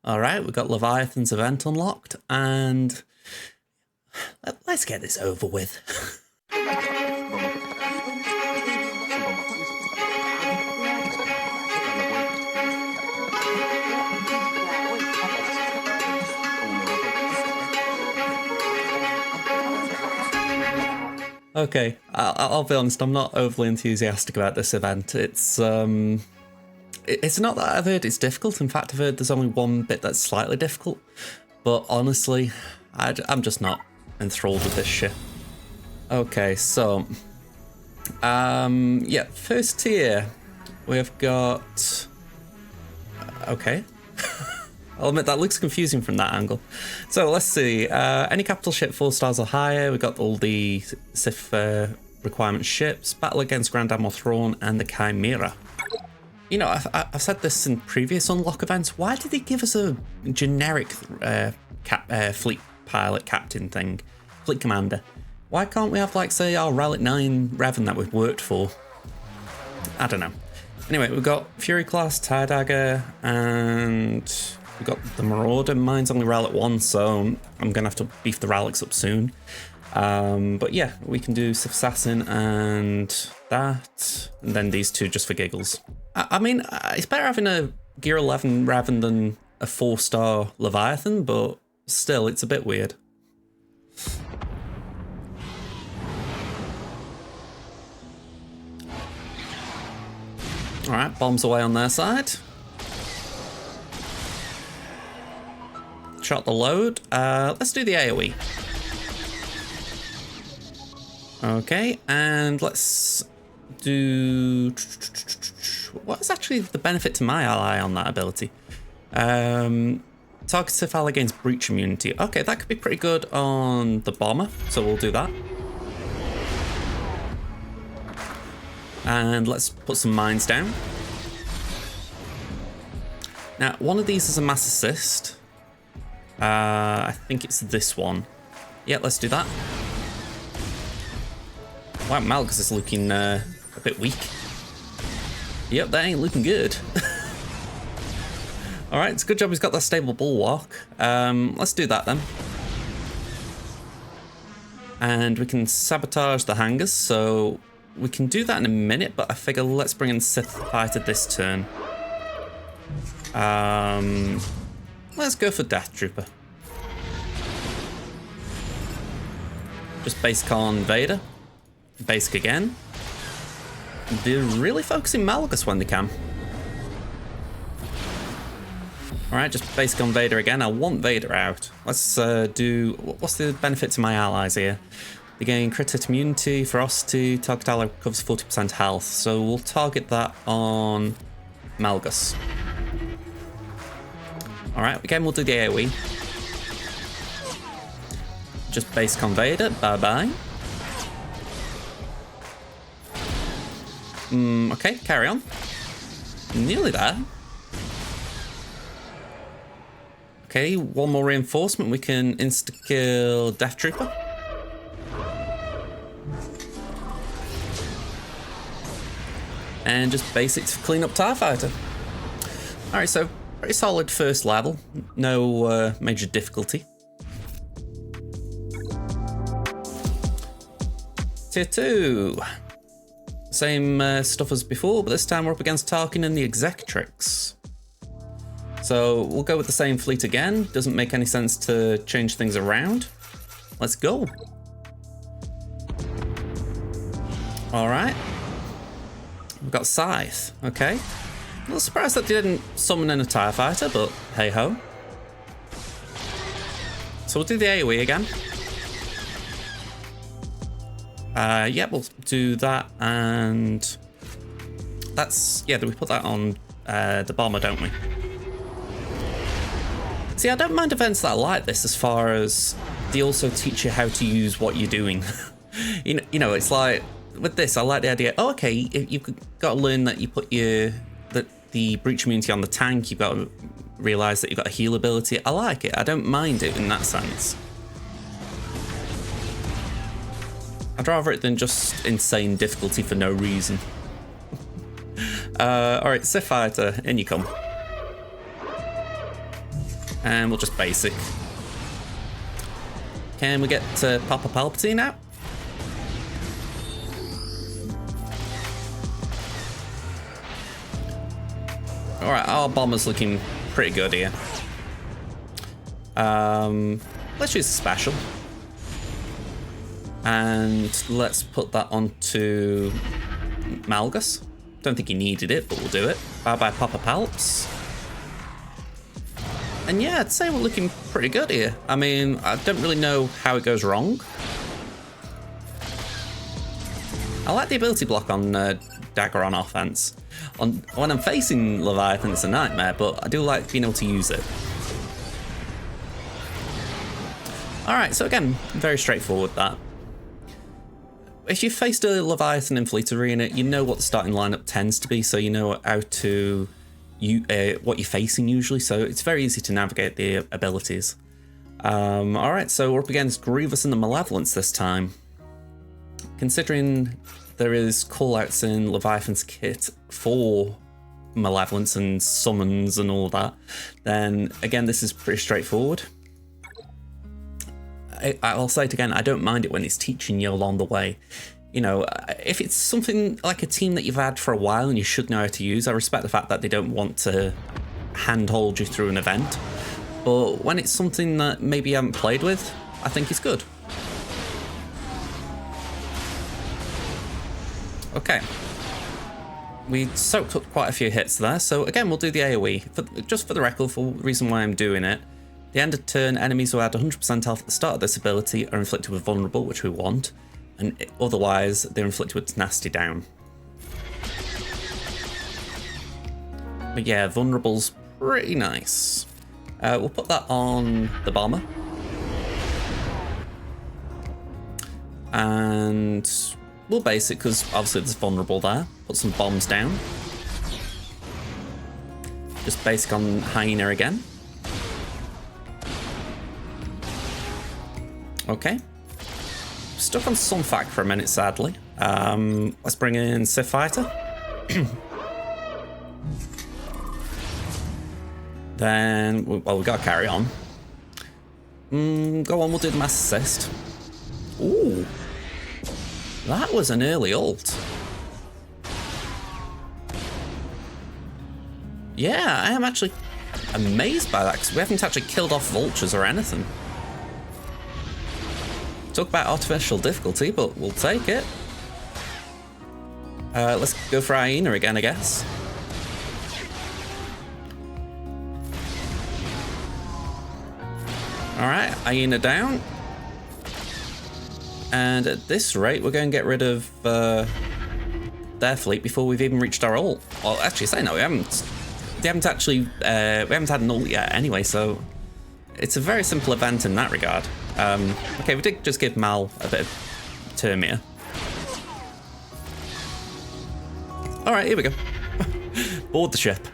All right, we've got Leviathan's event unlocked, and let's get this over with. Okay, I'll be honest, I'm not overly enthusiastic about this event. It's not that I've heard it's difficult. In fact, I've heard there's only one bit that's slightly difficult. But honestly, I'm just not enthralled with this shit. Okay, so... yeah, first tier, we've got... Okay. I'll admit that looks confusing from that angle. So let's see. Any capital ship 4 stars or higher. We've got all the Sith requirement ships. Battle against Grand Admiral Thrawn and the Chimaera. You know, I've said this in previous unlock events. Why did they give us a generic fleet pilot captain thing? Fleet commander. Why can't we have, like, say, our Relic 9 Revan that we've worked for? I don't know. Anyway, we've got Fury class, Tire Dagger, and we've got the Marauder. Mine's only Relic 1, so I'm going to have to beef the relics up soon. But yeah, we can do Sith Assassin and that, and then these two just for giggles. I mean, it's better having a Gear 11 Revan than a 4-star Leviathan, but still, it's a bit weird. Alright, bombs away on their side. Shot the load. Let's do the AoE. Okay, and let's do... What is actually the benefit to my ally on that ability? Target Sith ally gains breach immunity. Okay, that could be pretty good on the bomber, so we'll do that. And let's put some mines down. Now, one of these is a mass assist. I think it's this one. Yeah, let's do that. Wow, Malgus is looking a bit weak. Yep, that ain't looking good. Alright, it's a good job he's got that stable bulwark. Let's do that then. And we can sabotage the hangars, so we can do that in a minute, but I figure let's bring in Sith Fighter this turn. Let's go for Death Trooper. Just basic on Vader. Basic again. They're really focusing Malgus when they can. Alright, just basic on Vader again. I want Vader out. Let's do... What's the benefit to my allies here? They gain crit hit immunity, ferocity, target ally recovers 40% health. So we'll target that on Malgus. Alright, again we'll do the AoE. Just basic on Vader, bye-bye. Okay, carry on. Nearly there. Okay, one more reinforcement. We can insta-kill Death Trooper. And just basics to clean up TIE Fighter. Alright, so pretty solid first level. No major difficulty. Tier 2. Same stuff as before, but this time we're up against Tarkin and the Executrix. So we'll go with the same fleet again. Doesn't make any sense to change things around. Let's go. Alright. We've got Scythe. Okay. A little surprised that they didn't summon in a TIE Fighter, but hey ho. So we'll do the AoE again. Yeah, we'll do that, and that's, yeah, we put that on the bomber, don't we? See, I don't mind events that are like this as far as they also teach you how to use what you're doing. you know, it's like, with this, I like the idea, oh, okay, you've got to learn that you put the breach immunity on the tank, you've got to realise that you've got a heal ability. I like it, I don't mind it in that sense. I'd rather it than just insane difficulty for no reason. Alright, Sith Fighter, in you come. And we'll just basic. Can we get Papa Palpatine out? Alright, our bomber's looking pretty good here. Let's use a special. And let's put that onto Malgus. Don't think he needed it, but we'll do it. Bye-bye Papa Palps. And yeah, I'd say we're looking pretty good here. I mean, I don't really know how it goes wrong. I like the ability block on Dagger on offense. When I'm facing Leviathan, it's a nightmare, but I do like being able to use it. Alright, so again, very straightforward that. If you faced a Leviathan in Fleet Arena, you know what the starting lineup tends to be, so you know how to what you're facing usually, so it's very easy to navigate the abilities. Alright, so we're up against Grievous and the Malevolence this time. Considering there is callouts in Leviathan's kit for Malevolence and summons and all that, then again, this is pretty straightforward. I'll say it again, I don't mind it when it's teaching you along the way. You know, if it's something like a team that you've had for a while and you should know how to use, I respect the fact that they don't want to handhold you through an event. But when it's something that maybe you haven't played with, I think it's good. Okay. We soaked up quite a few hits there, so again, we'll do the AoE. Just for the record, for the reason why I'm doing it, the end of turn, enemies who had 100% health at the start of this ability are inflicted with vulnerable, which we want, and otherwise they're inflicted with nasty down. But yeah, vulnerable's pretty nice. We'll put that on the bomber. And we'll base it because obviously there's vulnerable there. Put some bombs down. Just basic on Hyena again. Okay. Stuck on Sunfac for a minute, sadly. Let's bring in Sith Fighter. Then, well, we gotta carry on. Go on, we'll do the Mass Assist. Ooh. That was an early ult. Yeah, I am actually amazed by that, because we haven't actually killed off vultures or anything. Talk about artificial difficulty, but we'll take it. Let's go for Hyena again, I guess. Alright, Hyena down. And at this rate, we're going to get rid of their fleet before we've even reached our ult. Well, actually, say no, we haven't. We haven't had an ult yet anyway, so it's a very simple event in that regard. Okay, we did just give Mal a bit of term here. Alright, here we go. Board the ship.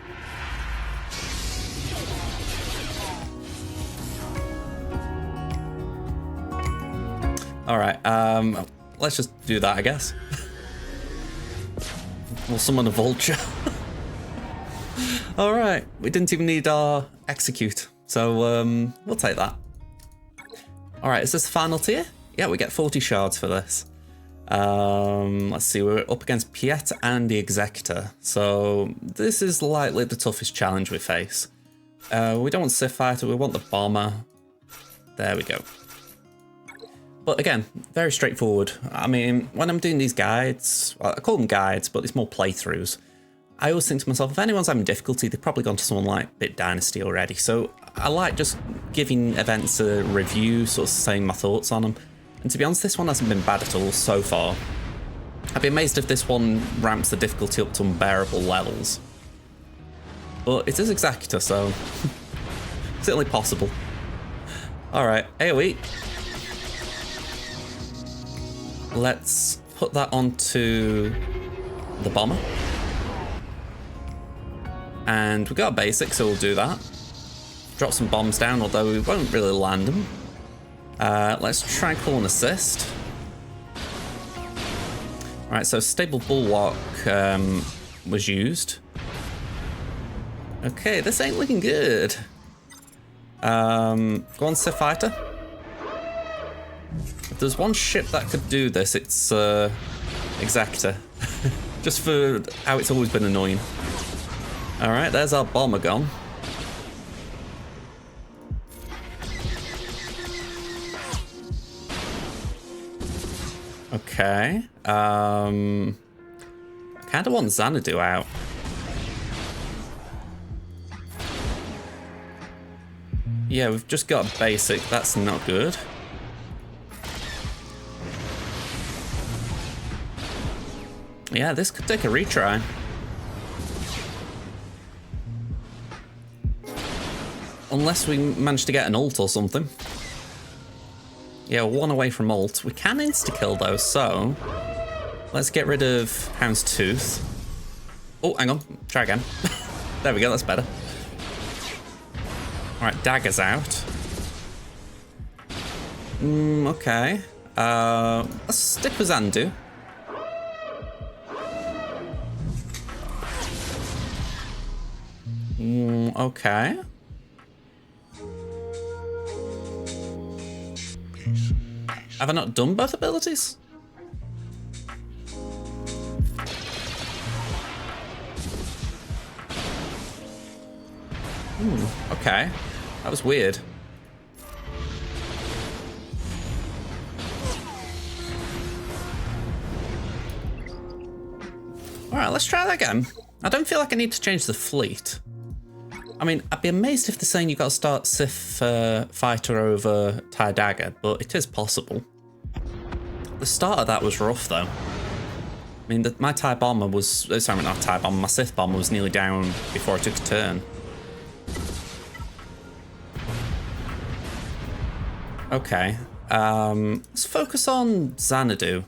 Alright, let's just do that, I guess. We'll summon a vulture. Alright, we didn't even need our execute, so we'll take that. Alright, is this the final tier? Yeah, we get 40 shards for this. Let's see, we're up against Piet and the Executor, so this is likely the toughest challenge we face. We don't want Sith Fighter, we want the Bomber. There we go. But again, very straightforward. I mean, when I'm doing these guides, well, I call them guides, but it's more playthroughs. I always think to myself, if anyone's having difficulty, they've probably gone to someone like Bit Dynasty already. So I like just giving events a review, sort of saying my thoughts on them. And to be honest, this one hasn't been bad at all so far. I'd be amazed if this one ramps the difficulty up to unbearable levels. But it is Executor, so it's certainly possible. Alright, AoE. Let's put that onto the Bomber. And we've got a basic, so we'll do that. Drop some bombs down, although we won't really land them. Let's try and call an assist. Alright, so Stable Bulwark was used. Okay, this ain't looking good. Go on, Sith Fighter. If there's one ship that could do this, it's Executor. Just for how it's always been annoying. Alright, there's our bomber gone. Okay. I kind of want Xanadu out. Yeah, we've just got a basic. That's not good. Yeah, this could take a retry. Unless we manage to get an ult or something. Yeah, one away from ult. We can insta-kill though, so let's get rid of Houndstooth. Oh, hang on. Try again. There we go, that's better. Alright, Dagger's out. Okay. Let's stick with Xanadu. Okay. Have I not done both abilities? Okay. That was weird. Alright, let's try that again. I don't feel like I need to change the fleet. I mean, I'd be amazed if they're saying you've got to start Sith Fighter over TIE Dagger, but it is possible. The start of that was rough, though. I mean, my TIE Bomber was... sorry, not TIE Bomber, my Sith Bomber was nearly down before I took a turn. Okay. Let's focus on Xanadu.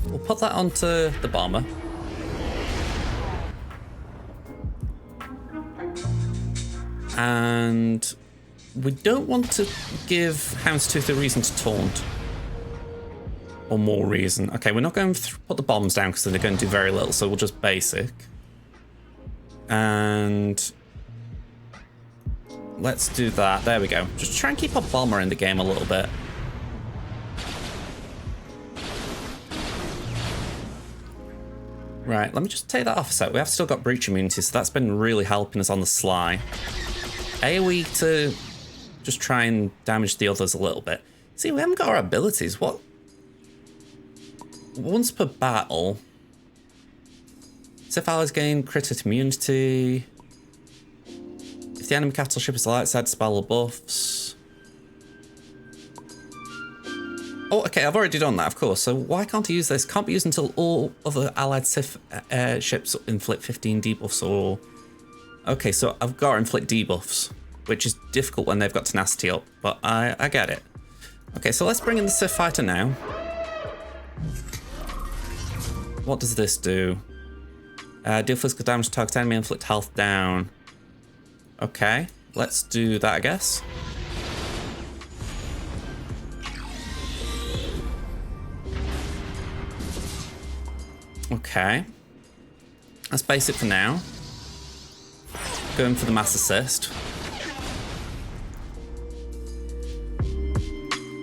We'll put that onto the Bomber. And we don't want to give Houndstooth a reason to taunt. Or more reason. Okay, we're not going to put the bombs down because they're going to do very little, so we'll just basic. And let's do that. There we go. Just try and keep a bomber in the game a little bit. Right, let me just take that off a sec. We have still got breach immunity, so that's been really helping us on the sly. AoE to just try and damage the others a little bit. See, we haven't got our abilities. What? Once per battle. Sith allies gain crit immunity. If the enemy capital ship is light side, spell or buffs. Oh, okay, I've already done that, of course. So why can't I use this? Can't be used until all other allied Sith ships inflict 15 debuffs or... Okay, so I've got to inflict debuffs, which is difficult when they've got tenacity up, but I get it. Okay, so let's bring in the Sith Fighter now. What does this do? Deal physical damage to target enemy, inflict health down. Okay, let's do that, I guess. Okay. That's basic for now. Going for the mass assist.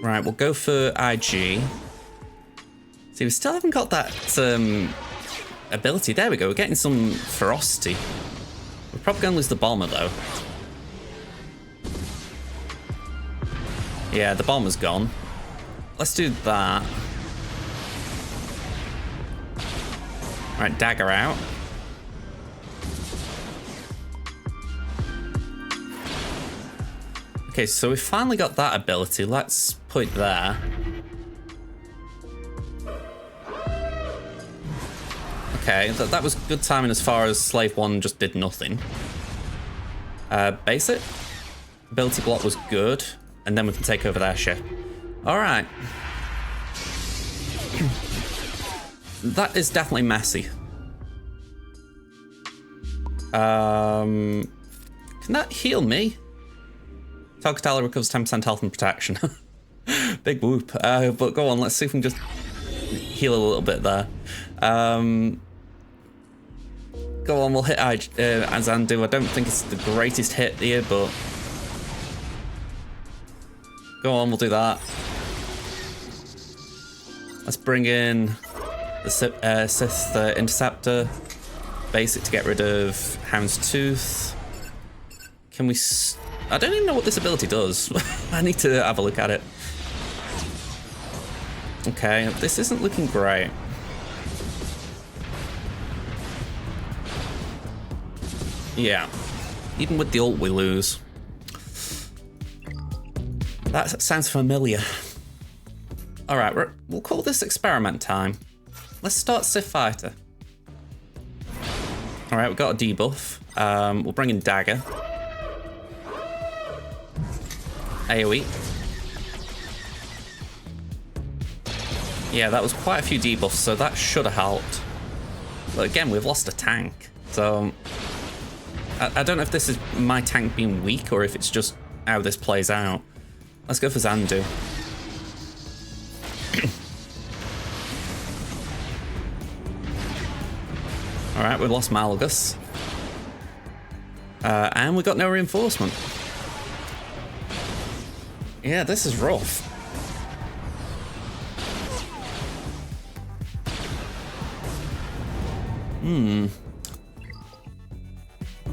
Right, we'll go for IG. See, we still haven't got that ability. There we go, we're getting some ferocity. We're probably going to lose the bomber, though. Yeah, the bomber's gone. Let's do that. Right, dagger out. Okay, so we finally got that ability. Let's put it there. Okay, that was good timing as far as Slave 1 just did nothing. Basic. Ability block was good. And then we can take over their ship. Alright. That is definitely messy. Can that heal me? Target ally recovers 10% health and protection. Big whoop. But go on, let's see if we can just heal a little bit there. Go on, we'll hit Azandu. I don't think it's the greatest hit here, but... Go on, we'll do that. Let's bring in the Sith Interceptor. Basic to get rid of Houndstooth. Can we... I don't even know what this ability does. I need to have a look at it. Okay, this isn't looking great. Yeah. Even with the ult, we lose. That sounds familiar. Alright, we'll call this experiment time. Let's start Sith Fighter. Alright, we've got a debuff. We'll bring in Dagger. AoE. Yeah, that was quite a few debuffs, so that should have helped. But again, we've lost a tank. So, I don't know if this is my tank being weak or if it's just how this plays out. Let's go for Zandu. Alright, we've lost Malgus. And we got no reinforcement. Yeah, this is rough.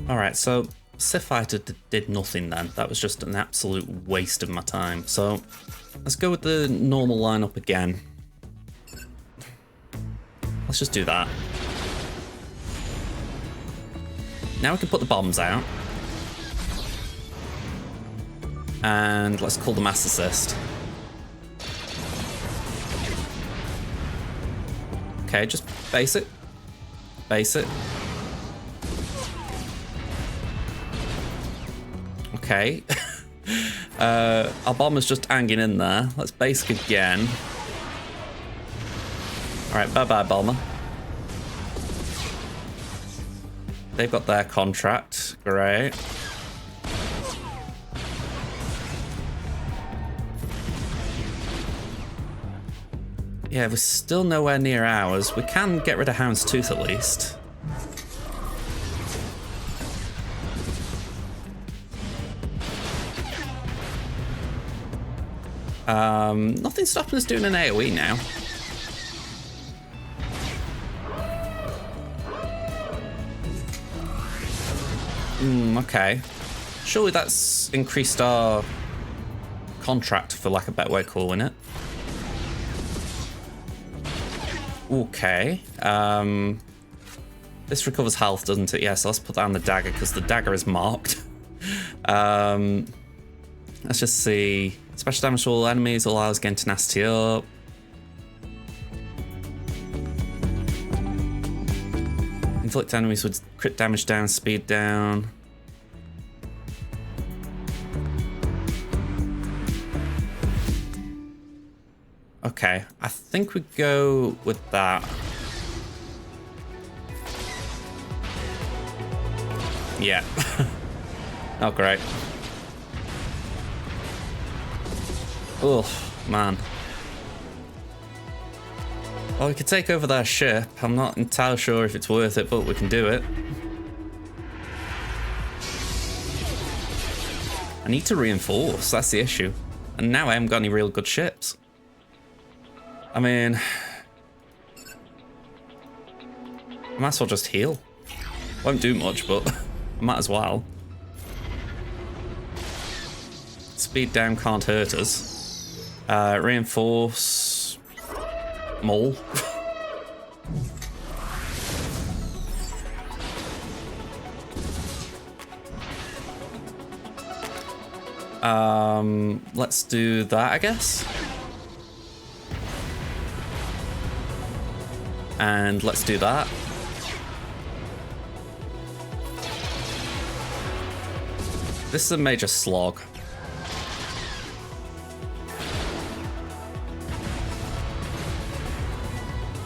Alright, so Sith Fighter did nothing then. That was just an absolute waste of my time. So let's go with the normal lineup again. Let's just do that. Now we can put the bombs out. And let's call the Mass Assist. Okay, just base it. Base it. Okay. Our bomber's just hanging in there. Let's base again. Alright, bye-bye, bomber. They've got their contract. Great. Yeah, we're still nowhere near ours. We can get rid of Houndstooth at least. Nothing's stopping us doing an AoE now. Okay. Surely that's increased our contract, for lack of a better way of calling it. Okay. This recovers health, doesn't it? Yeah, so let's put down the dagger, because the dagger is marked. Let's just see. Special damage to all enemies allows getting tenacity up. Inflict enemies with crit damage down, speed down. Okay, I think we go with that. Yeah. Oh, great. Oh, man. Well, we could take over their ship. I'm not entirely sure if it's worth it, but we can do it. I need to reinforce, that's the issue. And now I haven't got any real good ships. I mean... I might as well just heal. Won't do much, but I might as well. Speed down can't hurt us. Reinforce... Maul. Let's do that, I guess. And let's do that. This is a major slog.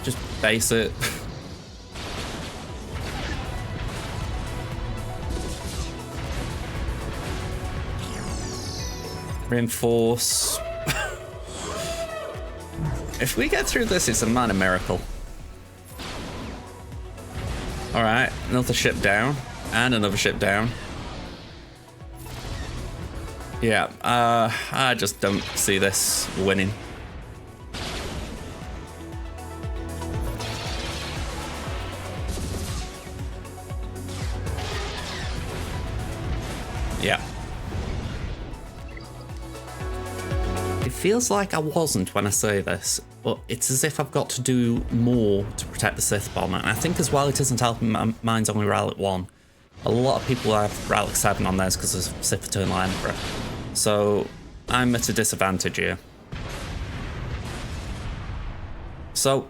Just base it. Reinforce. If we get through this, it's a minor miracle. Alright, Another ship down. And another ship down. Yeah, I just don't see this winning. Yeah. It feels like I wasn't when I say this, but it's as if I've got to do more to protect the Sith Bomber. And I think as well it isn't helping mine's only Relic 1. A lot of people have Relic 7 on theirs because of Sith Eternal Emperor. So I'm at a disadvantage here. So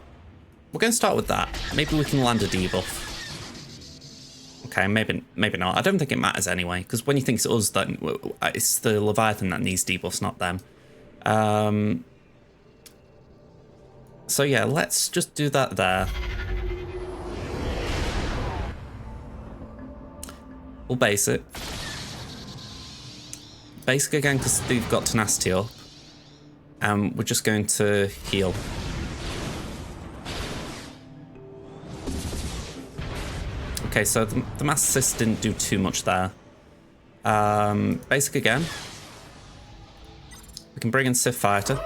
we're going to start with that. Maybe we can land a debuff. Okay, maybe not. I don't think it matters anyway, because when you think it's us, then it's the Leviathan that needs debuffs, not them. So yeah, let's just do that there. We'll base it. Basic again because they've got tenacity up. And we're just going to heal. Okay, so the Mass Assist didn't do too much there. Basic again. We can bring in Sith Fighter.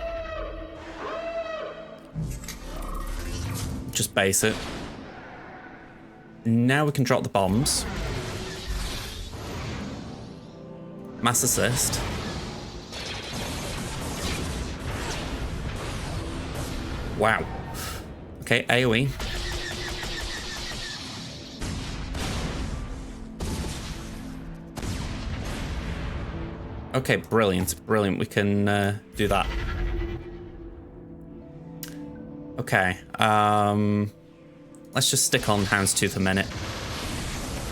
Just base it. Now we can drop the bombs. Mass Assist. Wow. Okay, AoE. Okay, brilliant, brilliant. We can do that. Okay, let's just stick on Houndstooth a minute.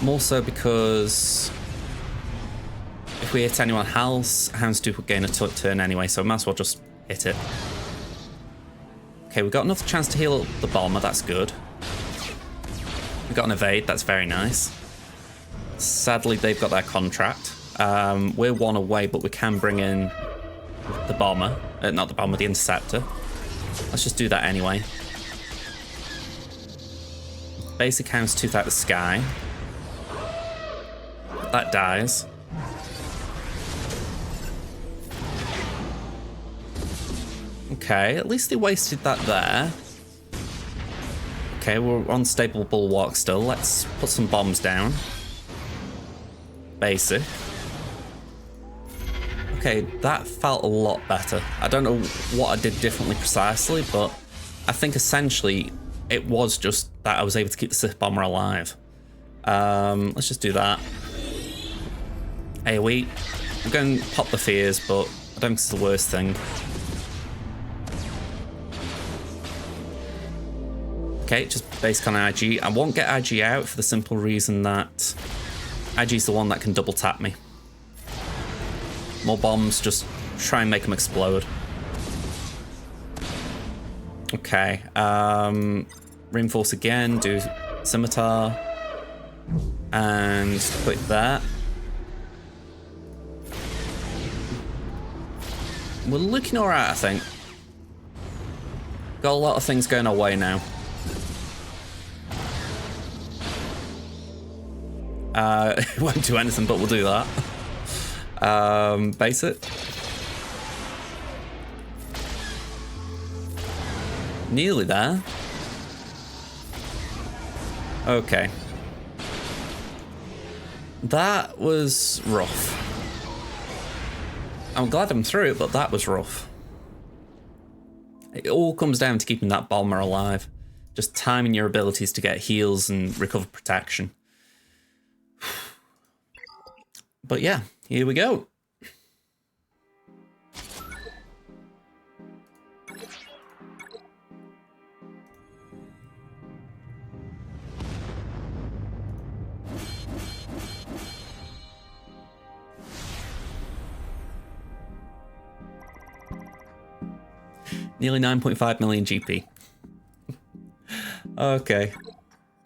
More so because if we hit anyone else, Houndstooth would gain a turn anyway, so we might as well just hit it. Okay, we've got another chance to heal the bomber, that's good. We've got an evade, that's very nice. Sadly, they've got their contract. We're one away, but we can bring in the bomber. Not the bomber, the interceptor. Let's just do that anyway. Basic Houndstooth out the sky. That dies. Okay, at least they wasted that there. Okay, we're on stable bulwark still. Let's put some bombs down. Basic. Okay, that felt a lot better. I don't know what I did differently precisely, but I think essentially it was just that I was able to keep the Sith Bomber alive. Let's just do that. AoE. I'm going to pop the fears, but I don't think it's the worst thing. Okay, just basic on IG. I won't get IG out for the simple reason that IG's the one that can double tap me. More bombs, just try and make them explode. Okay, reinforce again, do scimitar, and put that. We're looking alright, I think. Got a lot of things going our way now. It won't do anything, but we'll do that. Base it. Nearly there. Okay. That was rough. I'm glad I'm through it, but that was rough. It all comes down to keeping that bomber alive. Just timing your abilities to get heals and recover protection. But yeah, here we go. Nearly 9.5 million GP. Okay.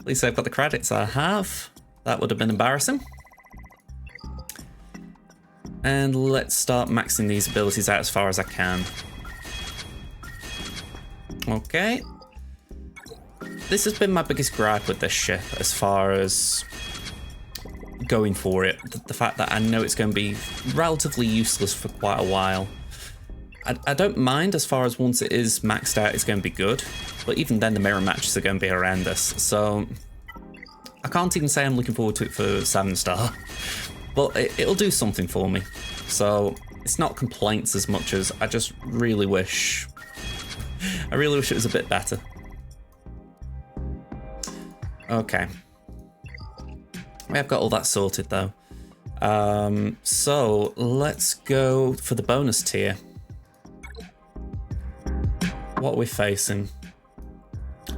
At least I've got the credits I have. That would have been embarrassing. And let's start maxing these abilities out as far as I can. Okay. this has been my biggest gripe with this ship as far as going for it. The fact that I know it's going to be relatively useless for quite a while. I don't mind as far as once it is maxed out, it's going to be good. But even then, the mirror matches are going to be horrendous. So I can't even say I'm looking forward to it for 7-star. But it'll do something for me. So it's not complaints as much as I just really wish... I really wish it was a bit better. Okay. We have got all that sorted though. So let's go for the bonus tier. What are we facing?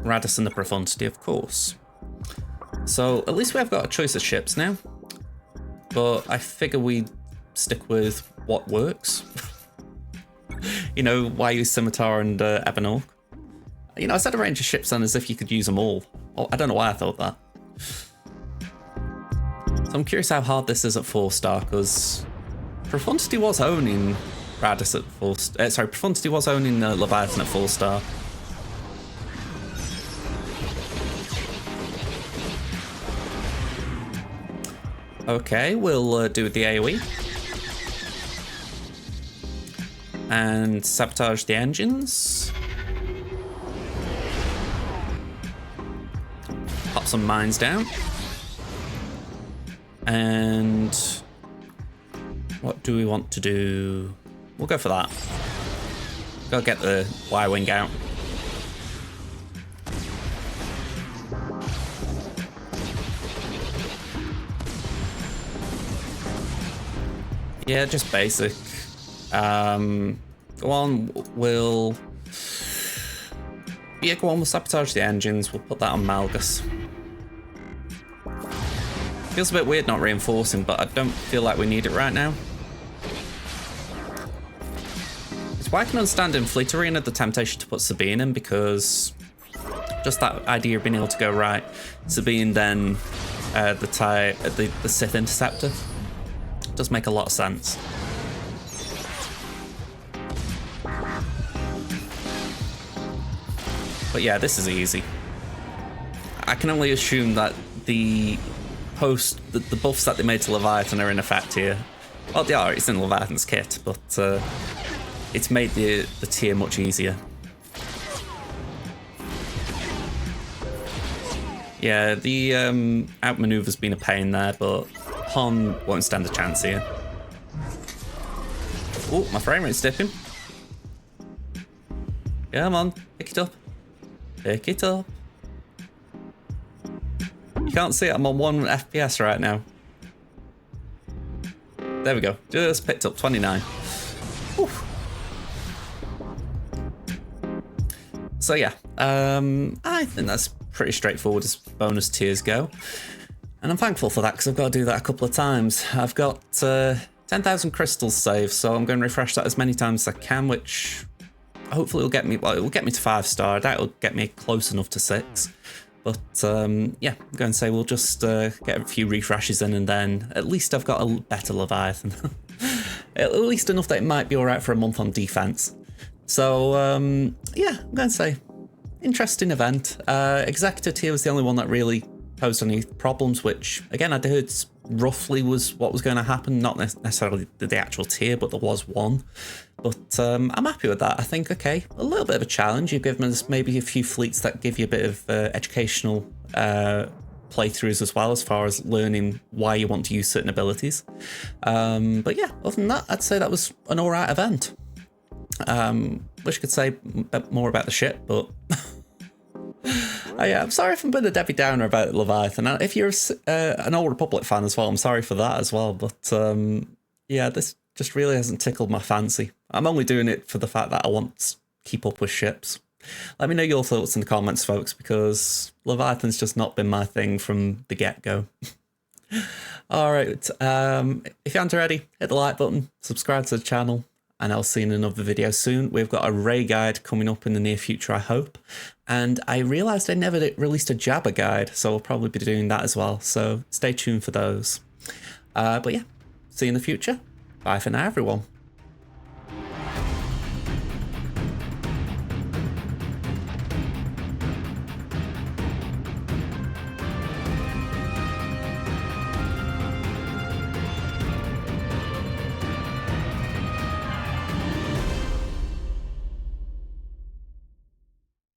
Radisson the Profundity, of course. So at least we have got a choice of ships now. But I figure we stick with what works. You know, why use Scimitar and Ebonhawk? You know, I said a range of ships then as if you could use them all. Oh, I don't know why I thought that. So I'm curious how hard this is at 4-star, because Profundity was owning Radis at 4-star. Sorry, Profundity was owning Leviathan at 4-star. Okay, we'll do the AoE. And sabotage the engines. Pop some mines down. And what do we want to do? We'll go for that. Gotta get the Y-wing out. Yeah, just basic. Go on, we'll... Yeah, go on, we'll sabotage the engines. We'll put that on Malgus. Feels a bit weird not reinforcing, but I don't feel like we need it right now. It's why I can understand in Fleet Arena the temptation to put Sabine in, because just that idea of being able to go right, Sabine then the Sith Interceptor does make a lot of sense. But yeah, this is easy. I can only assume that the buffs that they made to Leviathan are in effect here. Well, they are, it's in Leviathan's kit, but it's made the tier much easier. Yeah, the outmaneuver's been a pain there, but Han won't stand a chance here. Oh, my frame rate's dipping. Come on, pick it up. Pick it up. You can't see it, I'm on 1 FPS right now. There we go, just picked up 29. Whew. So yeah, I think that's pretty straightforward as bonus tiers go. And I'm thankful for that because I've got to do that a couple of times. I've got 10,000 crystals saved, so I'm going to refresh that as many times as I can, which hopefully will get me, well, it will get me to 5-star. I doubt it'll get me close enough to 6. But yeah, I'm going to say we'll just get a few refreshes in, and then at least I've got a better Leviathan. At least enough that it might be alright for a month on defense. So yeah, I'm going to say interesting event. Executor tier was the only one that really posed any problems, which again I heard roughly was what was going to happen, not necessarily the actual tier, but there was one. But I'm happy with that. I think, okay, a little bit of a challenge. You've given us maybe a few fleets that give you a bit of educational playthroughs as well, as far as learning why you want to use certain abilities. But yeah, other than that, I'd say that was an alright event. Wish I could say more about the ship, but yeah, I'm sorry if I'm being a Debbie Downer about Leviathan. If you're an Old Republic fan as well, I'm sorry for that as well. But yeah, this just really hasn't tickled my fancy. I'm only doing it for the fact that I want to keep up with ships. Let me know your thoughts in the comments, folks, because Leviathan's just not been my thing from the get-go. All right, if you aren't already, hit the like button, subscribe to the channel, and I'll see you in another video soon. We've got a Ray guide coming up in the near future, I hope. And I realised I never released a Jabba guide, so I'll probably be doing that as well. So stay tuned for those. But yeah, see you in the future. Bye for now, everyone.